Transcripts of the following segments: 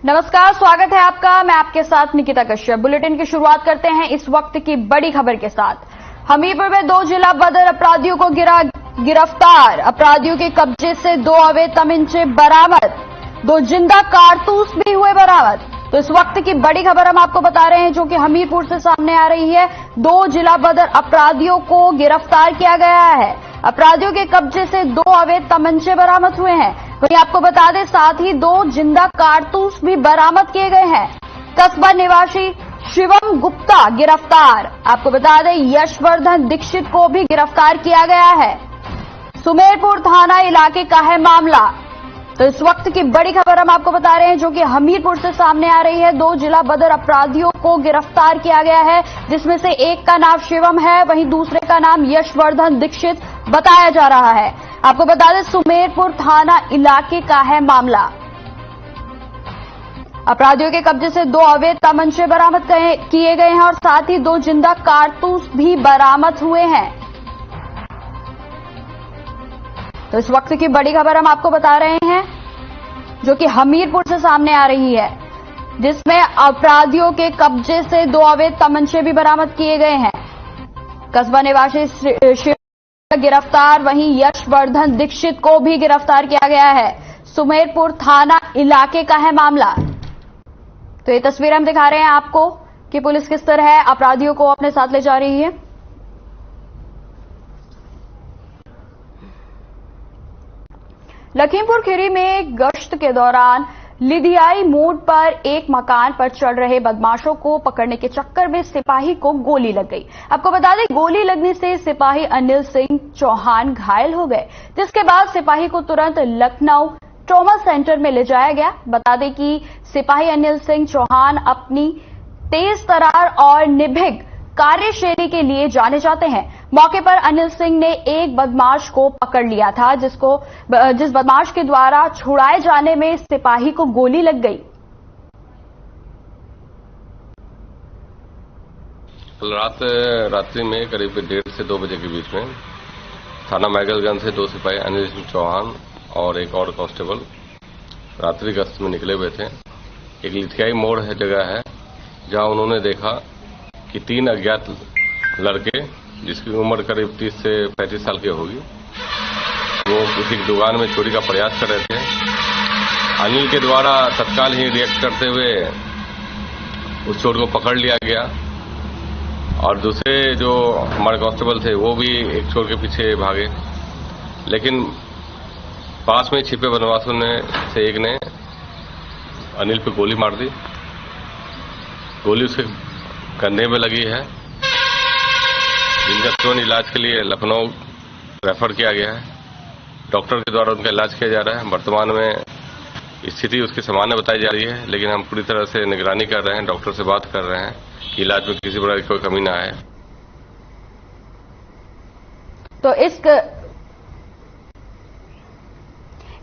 नमस्कार, स्वागत है आपका। मैं आपके साथ निकिता कश्यप। बुलेटिन की शुरुआत करते हैं इस वक्त की बड़ी खबर के साथ। हमीरपुर में 2 जिला बदर अपराधियों को गिरफ्तार। अपराधियों के कब्जे से 2 अवैध तमंचे बरामद, 2 जिंदा कारतूस भी हुए बरामद। तो इस वक्त की बड़ी खबर हम आपको बता रहे हैं जो कि हमीरपुर से सामने आ रही है। 2 जिला बदर अपराधियों को गिरफ्तार किया गया है। अपराधियों के कब्जे से 2 अवैध तमंचे बरामद हुए हैं। वहीं आपको बता दें साथ ही 2 जिंदा कारतूस भी बरामद किए गए हैं। कस्बा निवासी शिवम गुप्ता गिरफ्तार। आपको बता दें यशवर्धन दीक्षित को भी गिरफ्तार किया गया है। सुमेरपुर थाना इलाके का है मामला। तो इस वक्त की बड़ी खबर हम आपको बता रहे हैं जो कि हमीरपुर से सामने आ रही है। 2 जिला बदर अपराधियों को गिरफ्तार किया गया है, जिसमें से एक का नाम शिवम है, वहीं दूसरे का नाम यशवर्धन दीक्षित बताया जा रहा है। आपको बता दें सुमेरपुर थाना इलाके का है मामला। अपराधियों के कब्जे से 2 अवैध तमंचे बरामद किए गए हैं और साथ ही 2 जिंदा कारतूस भी बरामद हुए हैं। तो इस वक्त की बड़ी खबर हम आपको बता रहे हैं जो कि हमीरपुर से सामने आ रही है, जिसमें अपराधियों के कब्जे से 2 अवैध तमंचे भी बरामद किए गए हैं। कस्बा निवासी शिव गिरफ्तार, वहीं यशवर्धन दीक्षित को भी गिरफ्तार किया गया है। सुमेरपुर थाना इलाके का है मामला। तो ये तस्वीर हम दिखा रहे हैं आपको कि पुलिस किस तरह अपराधियों को अपने साथ ले जा रही है। लखीमपुर खीरी में गश्त के दौरान लिधियाई मोड़ पर एक मकान पर चढ़ रहे बदमाशों को पकड़ने के चक्कर में सिपाही को गोली लग गई। आपको बता दें गोली लगने से सिपाही अनिल सिंह चौहान घायल हो गए, जिसके बाद सिपाही को तुरंत लखनऊ ट्रॉमा सेंटर में ले जाया गया। बता दें कि सिपाही अनिल सिंह चौहान अपनी तेज तरार और निर्भीक कार्यशैली के लिए जाने जाते हैं। मौके पर अनिल सिंह ने एक बदमाश को पकड़ लिया था, जिस बदमाश के द्वारा छुड़ाए जाने में सिपाही को गोली लग गई। कल रात्रि में करीब 1:30 से 2 बजे के बीच में थाना मैगलगंज से 2 सिपाही अनिल सिंह चौहान और एक और कांस्टेबल रात्रि गश्त में निकले हुए थे। एक लिथियाई मोड़ है जगह है जहां उन्होंने देखा कि 3 अज्ञात लड़के जिसकी उम्र करीब 30 से 35 साल की होगी, वो किसी दुकान में चोरी का प्रयास कर रहे थे। अनिल के द्वारा तत्काल ही रिएक्ट करते हुए उस चोर को पकड़ लिया गया और दूसरे जो हमारे कांस्टेबल थे वो भी एक चोर के पीछे भागे, लेकिन पास में छिपे बदमाशों से एक ने अनिल पे गोली मार दी। गोली उसके कंधे में लगी है, जिनका तुरंत इलाज के लिए लखनऊ रेफर किया गया है। डॉक्टर के द्वारा उनका इलाज किया जा रहा है। वर्तमान में स्थिति उसकी सामान्य बताई जा रही है, लेकिन हम पूरी तरह से निगरानी कर रहे हैं, डॉक्टर से बात कर रहे हैं कि इलाज में किसी प्रकार की कोई कमी ना आए। तो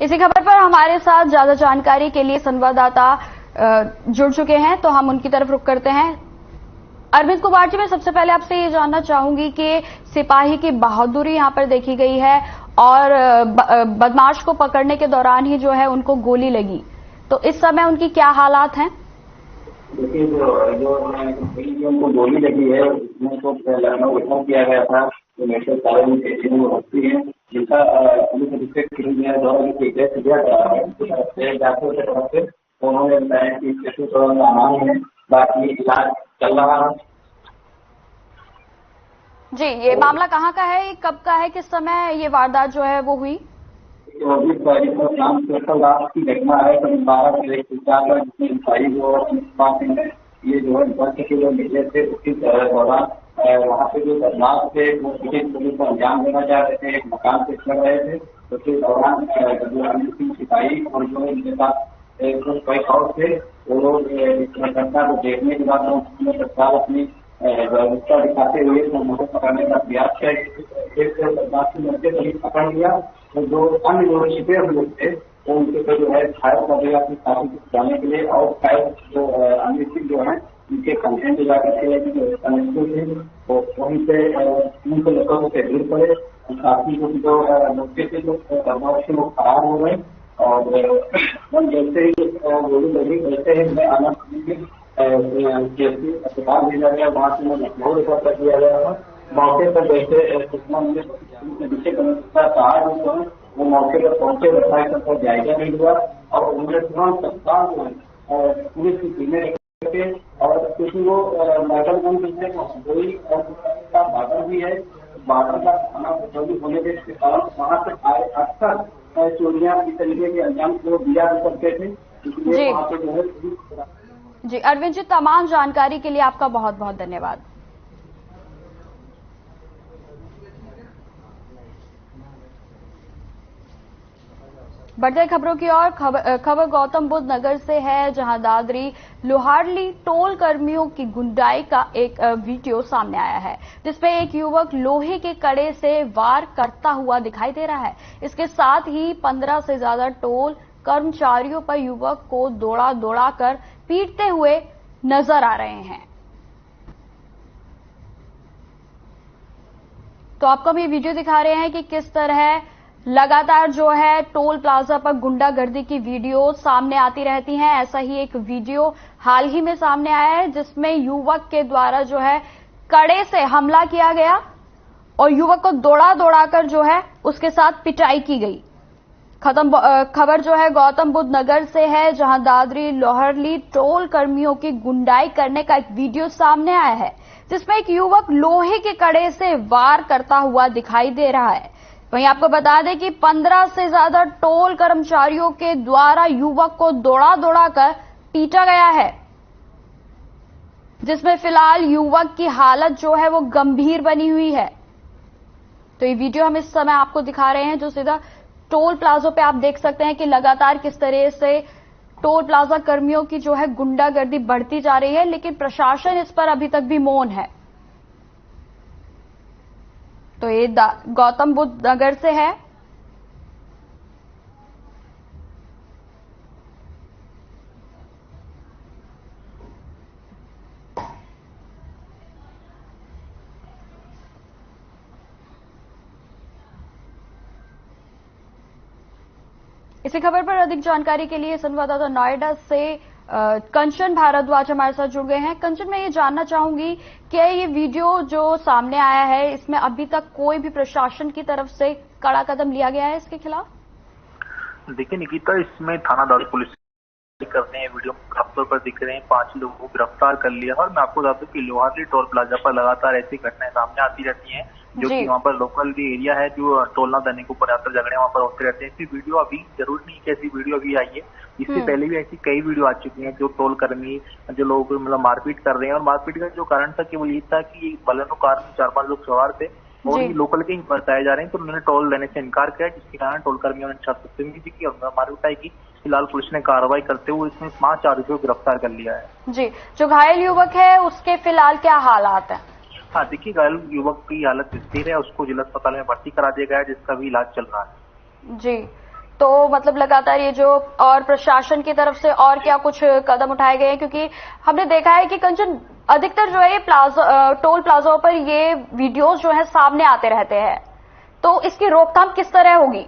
इसी खबर पर हमारे साथ ज्यादा जानकारी के लिए संवाददाता जुड़ चुके हैं, तो हम उनकी तरफ रुख करते हैं। अरविंद कुमार जी, मैं सबसे पहले आपसे ये जानना चाहूंगी कि सिपाही की बहादुरी यहां पर देखी गई है और बदमाश को पकड़ने के दौरान ही जो है उनको गोली लगी, तो इस समय उनकी क्या हालात हैं? देखिए, जो उनको गोली लगी है उसमें तो लखनऊ रेफर किया गया था, तो मेडिकल कॉलेज में पेशेंट में भर्ती है, जिनका डॉक्टर के तरफ से उन्होंने बताया कि स्टेशन थोड़ा सामान है, बाकी इलाज चल रहा है। जी, ये मामला कहाँ का है, कब का है, किस समय ये वारदात जो है वो हुई? 24 तारीख को शाम से कल रात की घटना है। करीब 12 से 1 तक जिसमें भाई जो ये जो है बस के जो निकले थे उसके दौरान वहाँ पे जो बदमाश थे वो पुलिस को अंजाम देना चाह रहे थे, एक मकान से चढ़ रहे थे। उसके दौरान जो अनिल सिंह सिपाही और जो इनके साथ कई और थे, वो लोग घटना को देखने के बाद उन्होंने तत्काल अपनी जागरूकता दिखाते हुए उनको पकड़ने का प्रयास किया। एक बदमाश के मौके पर ही पकड़ लिया, तो जो अन्य लोग छिपे हुए थे वो उनके जो है फायर कर दिया अपनी काफी जाने के लिए, और फायर जो अनिल सिंह जो है उनके कंप्लेंट ले जाकर के कनेक्शन थे वो वहीं पे उनको लोगों से गिर पड़े। काफी जो मौके से जो बदमाश थे वो फरार हो गए और हम जैसे ही गोली लगी वैसे ही मैं आना अस्पताल भेजा गया, वहाँ से मैं लखनऊ रेफर कर दिया गया था। मौके पर जैसे सूचना मुझे नीचे कमिश्नर साहब जो है वो मौके पर पहुंचे, बताया का जायजा नहीं हुआ और उन्होंने तुरंत तत्काल पुलिस की टीमें रखे और क्योंकि वो मैडलगंज जिले में हंदोई और बादल भी है, बादल का थाना प्रचलित होने के कारण वहाँ से आए अक्सर चोरियां इस तरीके के अंजाम को दिया करते थे, इसलिए वहाँ पे जो है। जी अरविंद जी, तमाम जानकारी के लिए आपका बहुत बहुत धन्यवाद। बढ़ते खबरों की ओर। खबर गौतम बुद्ध नगर से है, जहां दादरी लोहारली टोल कर्मियों की गुंडाई का एक वीडियो सामने आया है, जिसमें एक युवक लोहे के कड़े से वार करता हुआ दिखाई दे रहा है। इसके साथ ही 15 से ज्यादा टोल कर्मचारियों पर युवक को दौड़ा दौड़ा कर पीटते हुए नजर आ रहे हैं। तो आपको हम ये वीडियो दिखा रहे हैं कि किस तरह लगातार जो है टोल प्लाजा पर गुंडागर्दी की वीडियो सामने आती रहती हैं। ऐसा ही एक वीडियो हाल ही में सामने आया है, जिसमें युवक के द्वारा जो है कड़े से हमला किया गया और युवक को दौड़ा दौड़ाकर जो है उसके साथ पिटाई की गई। खबर जो है गौतम बुद्ध नगर से है, जहां दादरी लोहारली टोल कर्मियों की गुंडाई करने का एक वीडियो सामने आया है, जिसमें एक युवक लोहे के कड़े से वार करता हुआ दिखाई दे रहा है। वहीं आपको बता दें कि 15 से ज्यादा टोल कर्मचारियों के द्वारा युवक को दौड़ा दौड़ा कर पीटा गया है, जिसमें फिलहाल युवक की हालत जो है वो गंभीर बनी हुई है। तो ये वीडियो हम इस समय आपको दिखा रहे हैं, जो सीधा टोल प्लाजों पे आप देख सकते हैं कि लगातार किस तरह से टोल प्लाजा कर्मियों की जो है गुंडागर्दी बढ़ती जा रही है, लेकिन प्रशासन इस पर अभी तक भी मौन है। तो ये गौतम बुद्ध नगर से है। इसी खबर पर अधिक जानकारी के लिए संवाददाता नोएडा से कंचन भारद्वाज हमारे साथ जुड़ गए हैं। कंचन, मैं ये जानना चाहूंगी कि ये वीडियो जो सामने आया है, इसमें अभी तक कोई भी प्रशासन की तरफ से कड़ा कदम लिया गया है इसके खिलाफ? देखिए निकिता, इसमें थाना दादरी पुलिस कर रहे हैं, वीडियो खास तौर पर दिख रहे हैं, 5 लोगों को गिरफ्तार कर लिया। और मैं आपको बता दूं कि लोहारली टोल प्लाजा पर लगातार ऐसी घटनाएं सामने आती रहती हैं, जो कि वहाँ पर लोकल एरिया है, जो टोल ना देने को ज्यादातर झगड़े वहाँ पर होते रहते हैं। ऐसी वीडियो अभी जरूर नहीं कि ऐसी वीडियो अभी आई है, इससे पहले भी ऐसी कई वीडियो आ चुकी हैं, जो टोल कर्मी जो लोगों को मतलब मारपीट कर रहे हैं। और मारपीट का जो कारण था कि वो ये था कि बलेनो कार में 4-5 लोग सवार थे और ये लोकल के ही बताए जा रहे हैं, तो उन्होंने टोल लेने से इनकार किया, जिसके कारण टोल कर्मियों ने छात्रवृत्ति की और मारपीटाई की। फिलहाल पुलिस ने कार्रवाई करते हुए इसमें 5 आरोपियों को गिरफ्तार कर लिया है। जी, जो घायल युवक है उसके फिलहाल क्या हालात हैं? हाँ देखिए, घायल युवक की हालत स्थिर है, उसको जिला अस्पताल में भर्ती करा दिया गया है, जिसका भी इलाज चल रहा है। जी, तो मतलब लगातार ये जो और प्रशासन की तरफ से और क्या कुछ कदम उठाए गए हैं? क्योंकि हमने देखा है कि कंचन अधिकतर जो है टोल प्लाजा पर ये वीडियोस जो है सामने आते रहते हैं, तो इसकी रोकथाम किस तरह होगी?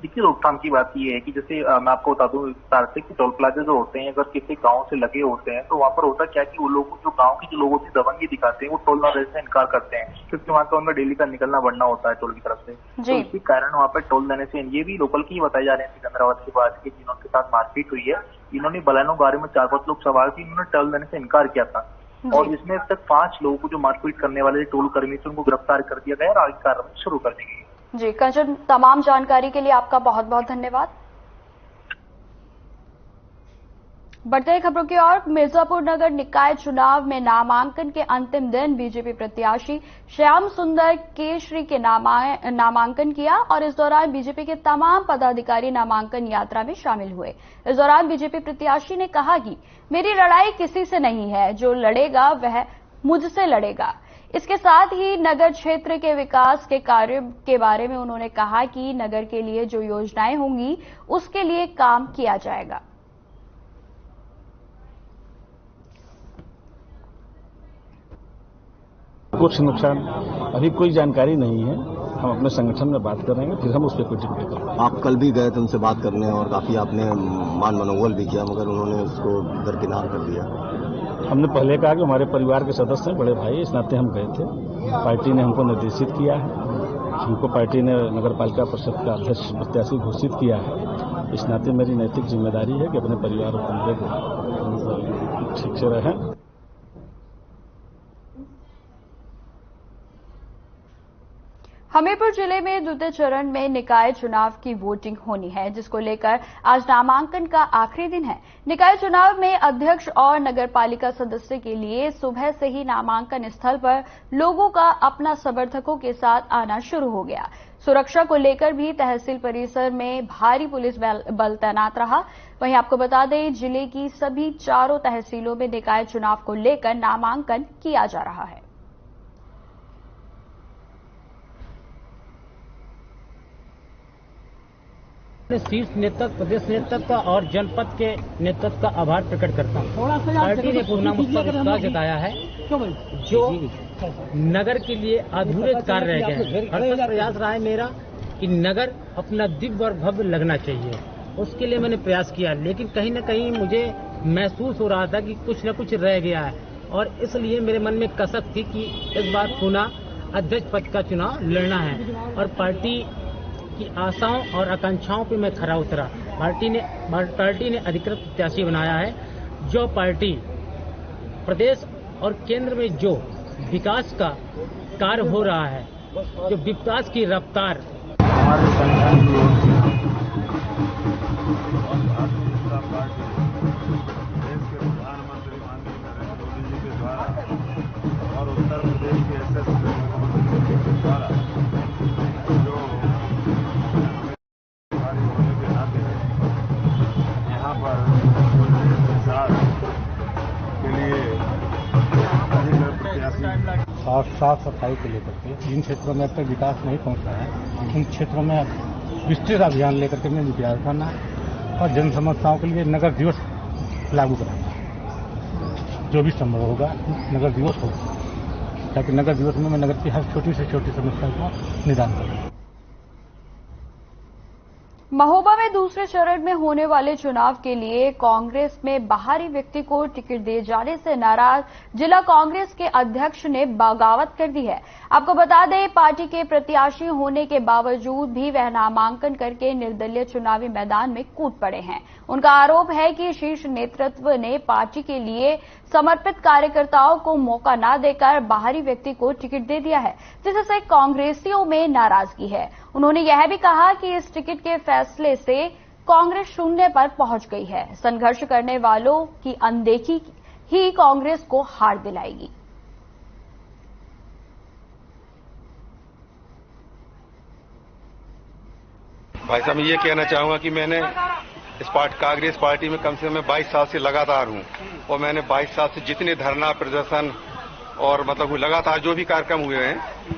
देखिए, रोकथाम की बात ये है कि जैसे मैं आपको बता दूं विस्तार से कि टोल प्लाजा जो होते हैं, अगर किसी गांव से लगे होते हैं, तो वहाँ पर होता क्या कि वो लोग जो गांव के जो लोगों की दबंगी दिखाते हैं, वो टोल ना देने से इनकार करते हैं, क्योंकि वहाँ का उनका डेली का निकलना बढ़ना होता है टोल की तरफ से। तो इसी कारण वहाँ पर टोल देने से, ये भी लोकल की ही बताए जा रहे हैं सिकंदराबाद के पास के, जिनके साथ मारपीट हुई है, इन्होंने बलेनो गाड़ी में 4-5 लोग सवार थे, इन्होंने टोल देने से इनकार किया था। और जिसमें अब तक 5 लोगों को जो मारपीट करने वाले टोल कर्मी थे, उनको गिरफ्तार कर दिया गया और आगे कार्रवाई शुरू कर दी गई। जी कंचन, तमाम जानकारी के लिए आपका बहुत बहुत धन्यवाद। बढ़ते खबरों की ओर। मिर्जापुर नगर निकाय चुनाव में नामांकन के अंतिम दिन बीजेपी प्रत्याशी श्याम सुंदर केशरी के नामांकन किया और इस दौरान बीजेपी के तमाम पदाधिकारी नामांकन यात्रा में शामिल हुए। इस दौरान बीजेपी प्रत्याशी ने कहा कि मेरी लड़ाई किसी से नहीं है, जो लड़ेगा वह मुझसे लड़ेगा। इसके साथ ही नगर क्षेत्र के विकास के कार्य के बारे में उन्होंने कहा कि नगर के लिए जो योजनाएं होंगी उसके लिए काम किया जाएगा। कुछ नुकसान अभी कोई जानकारी नहीं है, हम अपने संगठन में बात करेंगे, फिर हम उस पर कोई टिप्पणी करेंगे। आप कल भी गए थे उनसे बात करने और काफी आपने मान मनोबल भी किया, मगर उन्होंने उसको दरकिनार कर दिया। हमने पहले कहा कि हमारे परिवार के सदस्य हैं, बड़े भाई, इस नाते हम गए थे। पार्टी ने हमको निर्देशित किया है, हमको पार्टी ने नगर पालिका परिषद का अध्यक्ष प्रत्याशी घोषित किया है। इस नाते मेरी नैतिक जिम्मेदारी है कि अपने परिवार और कमरे को ठीक से रहें। हमीरपुर जिले में द्वितीय चरण में निकाय चुनाव की वोटिंग होनी है, जिसको लेकर आज नामांकन का आखिरी दिन है। निकाय चुनाव में अध्यक्ष और नगरपालिका सदस्य के लिए सुबह से ही नामांकन स्थल पर लोगों का अपना समर्थकों के साथ आना शुरू हो गया। सुरक्षा को लेकर भी तहसील परिसर में भारी पुलिस बल तैनात रहा। वहीं आपको बता दें, जिले की सभी 4 तहसीलों में निकाय चुनाव को लेकर नामांकन किया जा रहा है। शीर्ष नेतृत्व, प्रदेश नेतृत्व और जनपद के नेतृत्व का आभार प्रकट करता हूँ। पार्टी ने पूर्ण विश्वास जताया है जो नगर के लिए अधूरे कार्य रह गए हैं। हर प्रयास रहा है मेरा कि नगर अपना दिव्य और भव्य लगना चाहिए, उसके लिए मैंने प्रयास किया, लेकिन कहीं न कहीं मुझे महसूस हो रहा था कि कुछ न कुछ रह गया है, और इसलिए मेरे मन में कसक थी कि इस बार पुनः अध्यक्ष पद का चुनाव लड़ना है, और पार्टी की आशाओं और आकांक्षाओं पे मैं खरा उतरा। पार्टी ने अधिकृत प्रत्याशी बनाया है। जो पार्टी प्रदेश और केंद्र में जो विकास का कार्य हो रहा है, जो विकास की रफ्तार हमारे संगठन की ओर से और भारतीय जनता पार्टी देश के प्रधानमंत्री माननीय नरेंद्र मोदी जी के द्वारा और उत्तर प्रदेश के यशस्वी मुख्यमंत्री के द्वारा जो होने के नाते यहाँ पर प्रचार के लिए अधिकृत प्रत्याशी साफ सफाई को लेकर के जिन क्षेत्रों में अब तक विकास नहीं पहुंचा है, उन क्षेत्रों में विस्तृत अभियान लेकर के विकास करना और जन समस्याओं के लिए नगर दिवस लागू कराना। जो भी संभव होगा नगर दिवस होगा, ताकि नगर दिवस में मैं नगर की हर छोटी से छोटी समस्या का निदान करूँ। महोबा में दूसरे चरण में होने वाले चुनाव के लिए कांग्रेस में बाहरी व्यक्ति को टिकट दिए जाने से नाराज जिला कांग्रेस के अध्यक्ष ने बगावत कर दी है। आपको बता दें, पार्टी के प्रत्याशी होने के बावजूद भी वह नामांकन करके निर्दलीय चुनावी मैदान में कूद पड़े हैं। उनका आरोप है कि शीर्ष नेतृत्व ने पार्टी के लिए समर्पित कार्यकर्ताओं को मौका न देकर बाहरी व्यक्ति को टिकट दे दिया है, जिससे कांग्रेसियों में नाराजगी है। उन्होंने यह भी कहा कि इस टिकट के फैसले से कांग्रेस शून्य पर पहुंच गई है। संघर्ष करने वालों की अनदेखी ही कांग्रेस को हार दिलाएगी। भाई साहब, मैं ये कहना चाहूंगा कि मैंने इस कांग्रेस पार्टी में कम से कम 22 साल से लगातार हूं, और मैंने 22 साल से जितने धरना प्रदर्शन और मतलब लगातार जो भी कार्यक्रम हुए हैं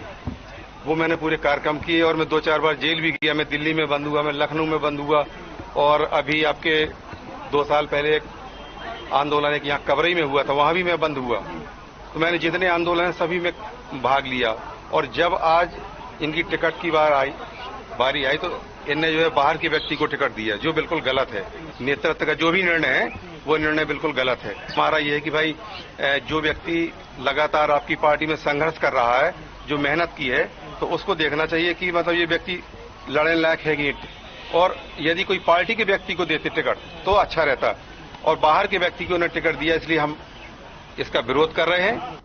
वो मैंने पूरे कार्यक्रम किए, और मैं 2-4 बार जेल भी गया। मैं दिल्ली में बंद हुआ, मैं लखनऊ में बंद हुआ, और अभी आपके 2 साल पहले एक आंदोलन एक यहाँ कबरई में हुआ था, वहां भी मैं बंद हुआ। तो मैंने जितने आंदोलन सभी में भाग लिया, और जब आज इनकी टिकट की बारी आई तो इनने जो है बाहर के व्यक्ति को टिकट दिया, जो बिल्कुल गलत है। नेतृत्व का जो भी निर्णय है वो निर्णय बिल्कुल गलत है। हमारा ये है कि भाई जो व्यक्ति लगातार आपकी पार्टी में संघर्ष कर रहा है, जो मेहनत की है, तो उसको देखना चाहिए कि मतलब ये व्यक्ति लड़ने लायक है कि, और यदि कोई पार्टी के व्यक्ति को देते टिकट तो अच्छा रहता, और बाहर के व्यक्ति को उन्हें टिकट दिया, इसलिए हम इसका विरोध कर रहे हैं।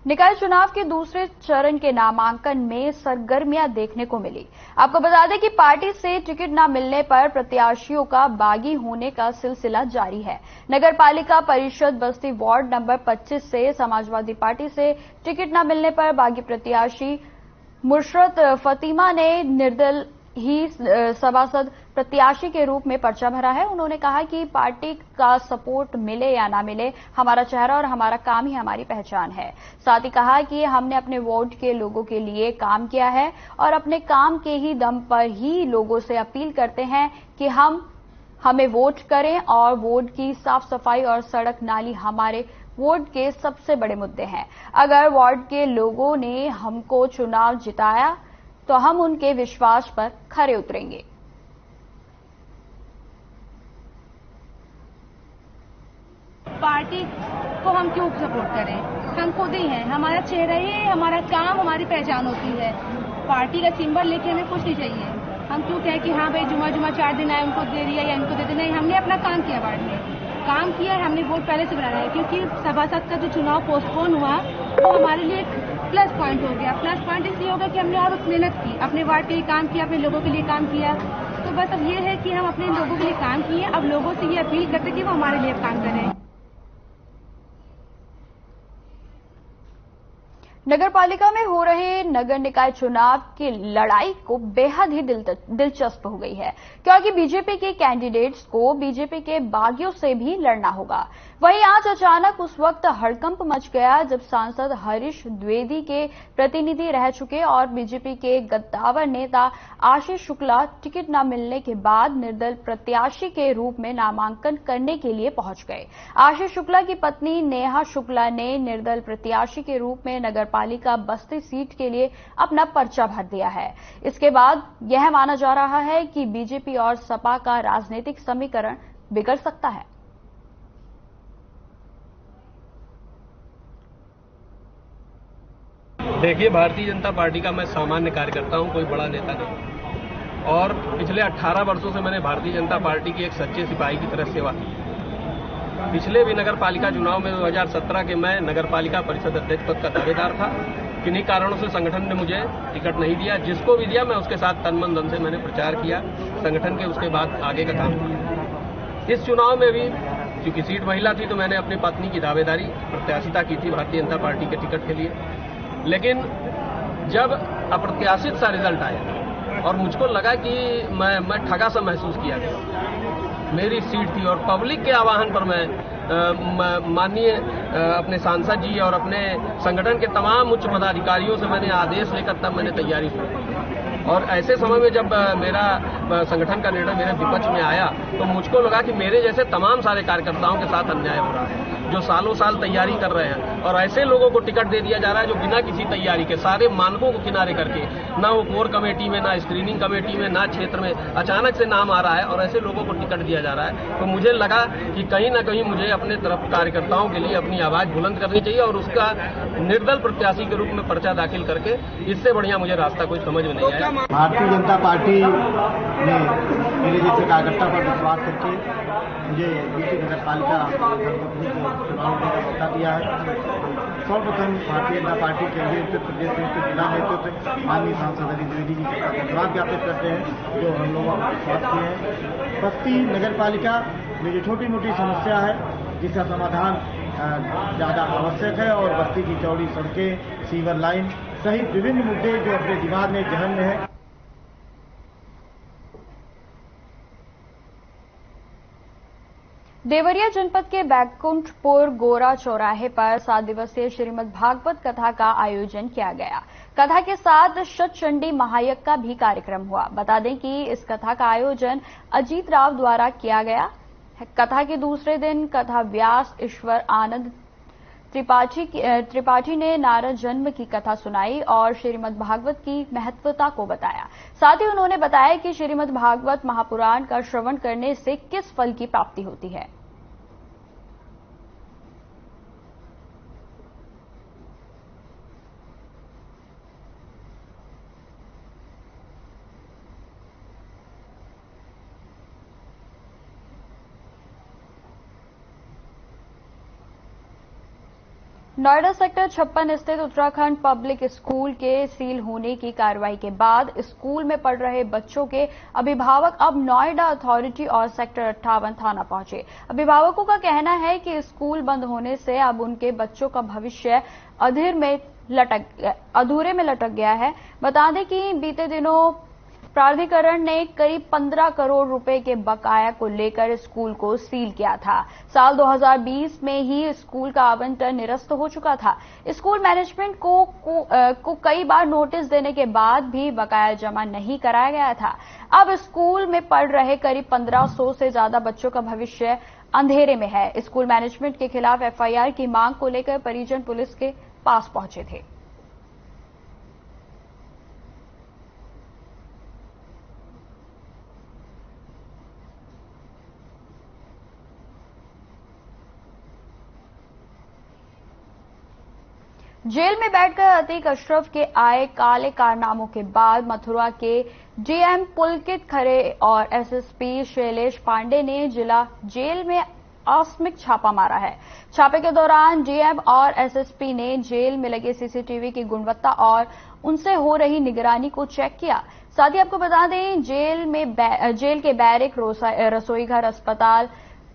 निकाय चुनाव के दूसरे चरण के नामांकन में सरगर्मियां देखने को मिली। आपको बता दें कि पार्टी से टिकट न मिलने पर प्रत्याशियों का बागी होने का सिलसिला जारी है। नगर पालिका परिषद बस्ती वार्ड नंबर 25 से समाजवादी पार्टी से टिकट न मिलने पर बागी प्रत्याशी मुशरत फतीमा ने निर्दल ही सभासद प्रत्याशी के रूप में पर्चा भरा है। उन्होंने कहा कि पार्टी का सपोर्ट मिले या ना मिले, हमारा चेहरा और हमारा काम ही हमारी पहचान है। साथ ही कहा कि हमने अपने वार्ड के लोगों के लिए काम किया है और अपने काम के ही दम पर ही लोगों से अपील करते हैं कि हमें वोट करें और वार्ड की साफ सफाई और सड़क नाली हमारे वोट के सबसे बड़े मुद्दे हैं। अगर वार्ड के लोगों ने हमको चुनाव जिताया तो हम उनके विश्वास पर खरे उतरेंगे। पार्टी को हम क्यों सपोर्ट करें? हम खुद ही हैं, हमारा चेहरा ही है, हमारा काम, हमारी पहचान होती है। पार्टी का सिंबल लेके हमें कुछ नहीं चाहिए। हम क्यों कहें कि हाँ भाई जुमा 4 दिन आए उनको दे दिया या इनको दे दिया। नहीं, हमने अपना काम किया, वार्ड में काम किया है, हमने वोट पहले से बनाया है। क्योंकि सभासद का जो चुनाव पोस्टपोन हुआ वो हमारे लिए एक प्लस पॉइंट हो गया। प्लस पॉइंट इसलिए होगा कि हमने और मेहनत की, अपने वार्ड के लिए काम किया, अपने लोगों के लिए काम किया। तो बस अब ये है कि हम अपने लोगों के लिए काम किए, अब लोगों से ये अपील करते कि वो हमारे लिए काम करें। नगर पालिका में हो रहे नगर निकाय चुनाव की लड़ाई को बेहद ही दिलचस्प हो गई है, क्योंकि बीजेपी के कैंडिडेट्स को बीजेपी के बागियों से भी लड़ना होगा। वहीं आज अचानक उस वक्त हड़कंप मच गया जब सांसद हरीश द्विवेदी के प्रतिनिधि रह चुके और बीजेपी के गद्दावर नेता आशीष शुक्ला टिकट न मिलने के बाद निर्दल प्रत्याशी के रूप में नामांकन करने के लिए पहुंच गए। आशीष शुक्ला की पत्नी नेहा शुक्ला ने निर्दल प्रत्याशी के रूप में नगर पालिका बस्ती सीट के लिए अपना पर्चा भर दिया है। इसके बाद यह माना जा रहा है कि बीजेपी और सपा का राजनीतिक समीकरण बिगड़ सकता है। देखिए, भारतीय जनता पार्टी का मैं सामान्य कार्यकर्ता हूं, कोई बड़ा नेता नहीं। और पिछले 18 वर्षों से मैंने भारतीय जनता पार्टी की एक सच्चे सिपाही की तरह सेवा की। पिछले भी नगर पालिका चुनाव में 2017 के मैं नगर पालिका परिषद अध्यक्ष पद का दावेदार था। किन्हीं कारणों से संगठन ने मुझे टिकट नहीं दिया। जिसको भी दिया मैं उसके साथ तन मन धन से मैंने प्रचार किया संगठन के, उसके बाद आगे का काम किया। इस चुनाव में भी चूंकि सीट महिला थी तो मैंने अपनी पत्नी की दावेदारी प्रत्याशिता की थी भारतीय जनता पार्टी के टिकट के लिए। लेकिन जब अप्रत्याशित सा रिजल्ट आया और मुझको लगा कि मैं ठगा सा महसूस किया गया। मेरी सीट थी और पब्लिक के आह्वान पर मैं माननीय अपने सांसद जी और अपने संगठन के तमाम उच्च पदाधिकारियों से मैंने आदेश लेकर तब मैंने तैयारी शुरू। और ऐसे समय में जब मेरा संगठन का निर्णय मेरे विपक्ष में आया तो मुझको लगा कि मेरे जैसे तमाम सारे कार्यकर्ताओं के साथ अन्याय हो रहा है, जो सालों साल तैयारी कर रहे हैं और ऐसे लोगों को टिकट दे दिया जा रहा है जो बिना किसी तैयारी के, सारे मानकों को किनारे करके, ना वो कोर कमेटी में, ना स्क्रीनिंग कमेटी में, ना क्षेत्र में, अचानक से नाम आ रहा है और ऐसे लोगों को टिकट दिया जा रहा है। तो मुझे लगा कि कहीं ना कहीं मुझे अपने तरफ कार्यकर्ताओं के लिए अपनी आवाज बुलंद करनी चाहिए और उसका निर्दल प्रत्याशी के रूप में पर्चा दाखिल करके, इससे बढ़िया मुझे रास्ता कोई समझ में नहीं आया। भारतीय जनता पार्टी ने मेरे जैसे कार्यकर्ता पर विश्वास करके मुझे दूसरी नगर पालिका चुनाव का मौका दिया है। सर्वप्रथम भारतीय जनता पार्टी केंद्रीय उत्तर प्रदेश के जिला नेतृत्व माननीय सांसद हरीश द्विवेदी जी का धन्यवाद ज्ञापित करते हैं जो हम लोगों को विश्वास किए हैं। बस्ती नगर पालिका में जो छोटी मोटी समस्या है जिसका समाधान ज़्यादा आवश्यक है और बस्ती की चौड़ी सड़कें, सीवर लाइन सहित विभिन्न मुद्दे जो अपने दिमाग में जहन में है। देवरिया जनपद के बैकुंठपुर गोरा चौराहे पर 7 दिवसीय श्रीमद् भागवत कथा का आयोजन किया गया। कथा के साथ शतचंडी महायज्ञ का भी कार्यक्रम हुआ। बता दें कि इस कथा का आयोजन अजीत राव द्वारा किया गया। कथा के दूसरे दिन कथा व्यास ईश्वर आनंद त्रिपाठी ने नारद जन्म की कथा सुनाई और श्रीमद् भागवत की महत्वता को बताया। साथ ही उन्होंने बताया कि श्रीमद् भागवत महापुराण का श्रवण करने से किस फल की प्राप्ति होती है। नोएडा सेक्टर 56 स्थित उत्तराखंड पब्लिक स्कूल के सील होने की कार्रवाई के बाद स्कूल में पढ़ रहे बच्चों के अभिभावक अब नोएडा अथॉरिटी और सेक्टर 58 थाना पहुंचे। अभिभावकों का कहना है कि स्कूल बंद होने से अब उनके बच्चों का भविष्य अधूरे में लटक गया है। बता दें कि बीते दिनों प्राधिकरण ने करीब 15 करोड़ रुपए के बकाया को लेकर स्कूल को सील किया था। साल 2020 में ही स्कूल का आवंटन निरस्त हो चुका था। स्कूल मैनेजमेंट को कई बार नोटिस देने के बाद भी बकाया जमा नहीं कराया गया था। अब स्कूल में पढ़ रहे करीब 1500 से ज्यादा बच्चों का भविष्य अंधेरे में है। स्कूल मैनेजमेंट के खिलाफ एफआईआर की मांग को लेकर परिजन पुलिस के पास पहुंचे थे। जेल में बैठकर अतीक अशरफ के आए काले कारनामों के बाद मथुरा के डीएम पुलकित खरे और एसएसपी शैलेश पांडे ने जिला जेल में आकस्मिक छापा मारा है। छापे के दौरान डीएम और एसएसपी ने जेल में लगे सीसीटीवी की गुणवत्ता और उनसे हो रही निगरानी को चेक किया। साथ ही आपको बता दें, जेल के बैरक, रसोई घर, अस्पताल,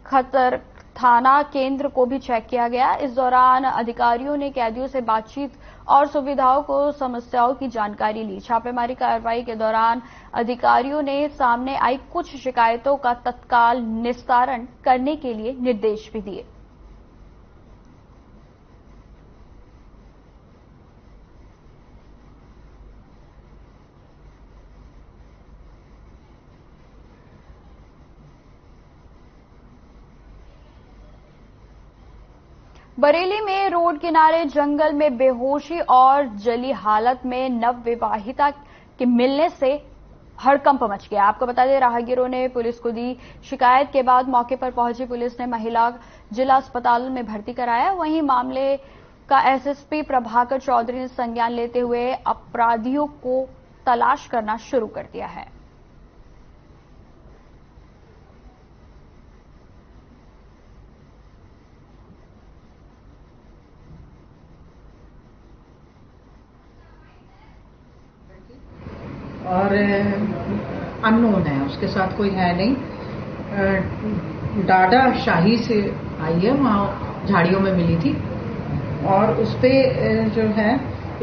खतर थाना केंद्र को भी चेक किया गया। इस दौरान अधिकारियों ने कैदियों से बातचीत और सुविधाओं को समस्याओं की जानकारी ली। छापेमारी कार्रवाई के दौरान अधिकारियों ने सामने आई कुछ शिकायतों का तत्काल निस्तारण करने के लिए निर्देश भी दिए। बरेली में रोड किनारे जंगल में बेहोशी और जली हालत में नवविवाहिता के मिलने से हड़कंप मच गया। आपको बता दें, राहगीरों ने पुलिस को दी शिकायत के बाद मौके पर पहुंची पुलिस ने महिला जिला अस्पताल में भर्ती कराया। वहीं मामले का एसएसपी प्रभाकर चौधरी ने संज्ञान लेते हुए अपराधियों को तलाश करना शुरू कर दिया है। और अननोन है, उसके साथ कोई है नहीं। डाडा शाही से आई है, वहाँ झाड़ियों में मिली थी और उस पे जो है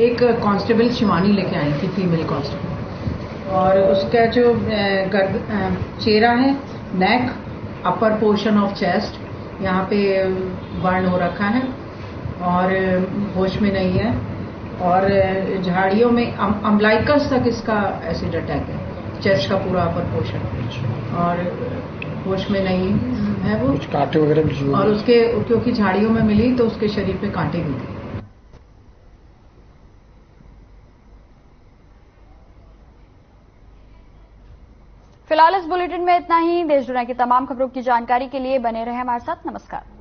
एक कांस्टेबल शिवानी लेके आई थी, फीमेल कांस्टेबल, और उसका जो चेहरा है, नेक, अपर पोर्शन ऑफ चेस्ट, यहाँ पे बर्न हो रखा है और होश में नहीं है और झाड़ियों में अम्बलाइकस तक इसका एसिड अटैक है, चेस्ट का पूरा अपर पोर्शन, और होश में नहीं है वो, कुछ कांटे वगैरह, और उसके क्योंकि झाड़ियों में मिली तो उसके शरीर पे कांटे भी थे। फिलहाल इस बुलेटिन में इतना ही। देश दुनिया की तमाम खबरों की जानकारी के लिए बने रहे हमारे साथ। नमस्कार।